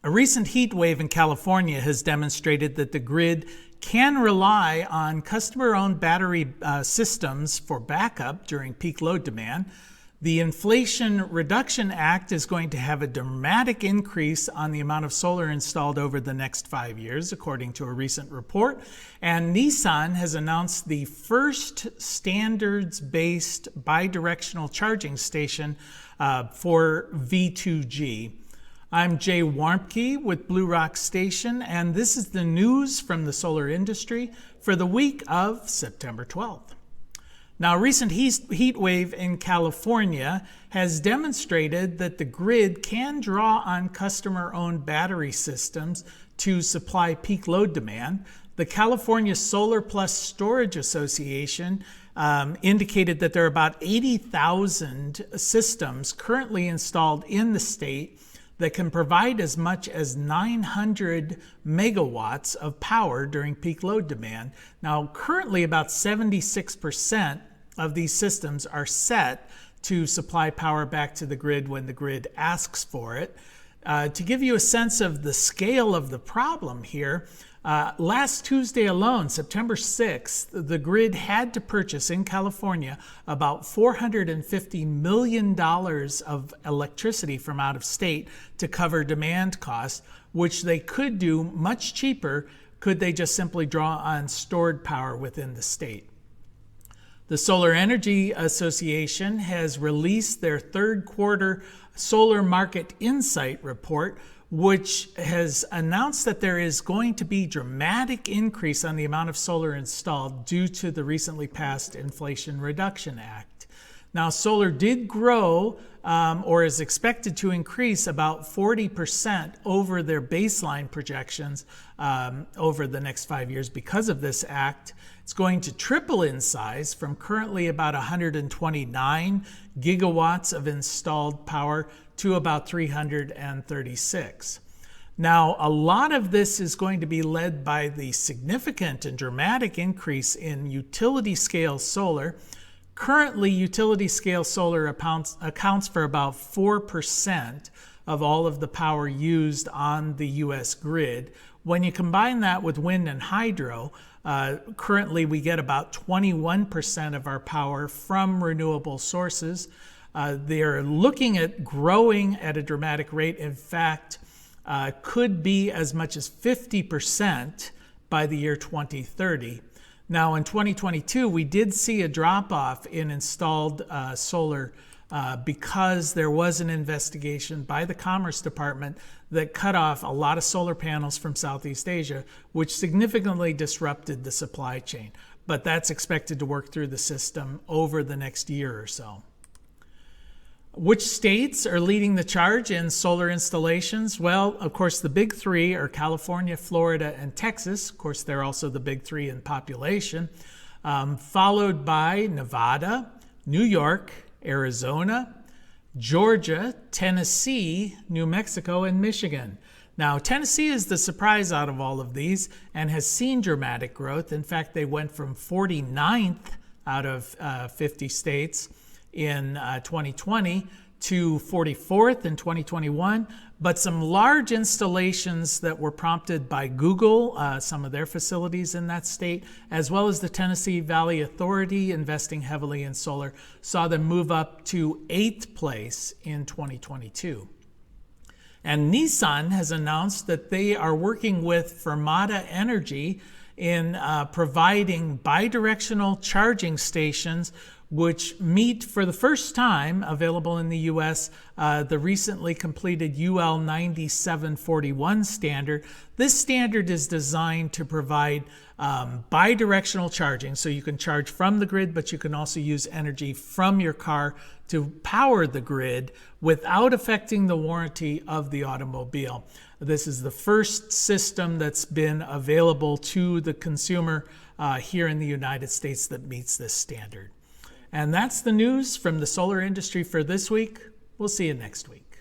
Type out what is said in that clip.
A recent heat wave in California has demonstrated that the grid can rely on customer-owned battery systems for backup during peak load demand. The Inflation Reduction Act is going to have a dramatic increase on the amount of solar installed over the next 5 years, according to a recent report. And Nissan has announced the first standards-based bidirectional charging station for V2G. I'm Jay Warmke with Blue Rock Station, and this is the news from the solar industry for the week of September 12th. Now, a recent heat wave in California has demonstrated that the grid can draw on customer-owned battery systems to supply peak load demand. The California Solar Plus Storage Association indicated that there are about 80,000 systems currently installed in the state that can provide as much as 900 megawatts of power during peak load demand. Now, currently about 76% of these systems are set to supply power back to the grid when the grid asks for it. To give you a sense of the scale of the problem here, last Tuesday alone, September 6th, the grid had to purchase in California about $450 million of electricity from out of state to cover demand costs, which they could do much cheaper could they just simply draw on stored power within the state. The Solar Energy Association has released their third quarter Solar Market Insight report, which has announced that there is going to be dramatic increase on the amount of solar installed due to the recently passed Inflation Reduction Act. Now, solar did grow or is expected to increase about 40% over their baseline projections over the next 5 years because of this act. It's going to triple in size from currently about 129 gigawatts of installed power to about 336. Now, a lot of this is going to be led by the significant and dramatic increase in utility scale solar. Currently, utility scale solar accounts for about 4% of all of the power used on the U.S. grid. When you combine that with wind and hydro, currently we get about 21% of our power from renewable sources. They're looking at growing at a dramatic rate. In fact, could be as much as 50% by the year 2030. Now, in 2022, we did see a drop-off in installed solar because there was an investigation by the Commerce Department that cut off a lot of solar panels from Southeast Asia, which significantly disrupted the supply chain. But that's expected to work through the system over the next year or so. Which states are leading the charge in solar installations? Well, of course, the big three are California, Florida, and Texas. Of course, they're also the big three in population, followed by Nevada, New York, Arizona, Georgia, Tennessee, New Mexico, and Michigan. Now, Tennessee is the surprise out of all of these and has seen dramatic growth. In fact, they went from 49th out of 50 states in 2020 to 44th in 2021, but some large installations that were prompted by Google, some of their facilities in that state, as well as the Tennessee Valley Authority investing heavily in solar, saw them move up to 8th place in 2022. And Nissan has announced that they are working with Fermata Energy in providing bidirectional charging stations which meet for the first time, available in the U.S., the recently completed UL 9741 standard. This standard is designed to provide bidirectional charging, so you can charge from the grid, but you can also use energy from your car to power the grid without affecting the warranty of the automobile. This is the first system that's been available to the consumer here in the United States that meets this standard. And that's the news from the solar industry for this week. We'll see you next week.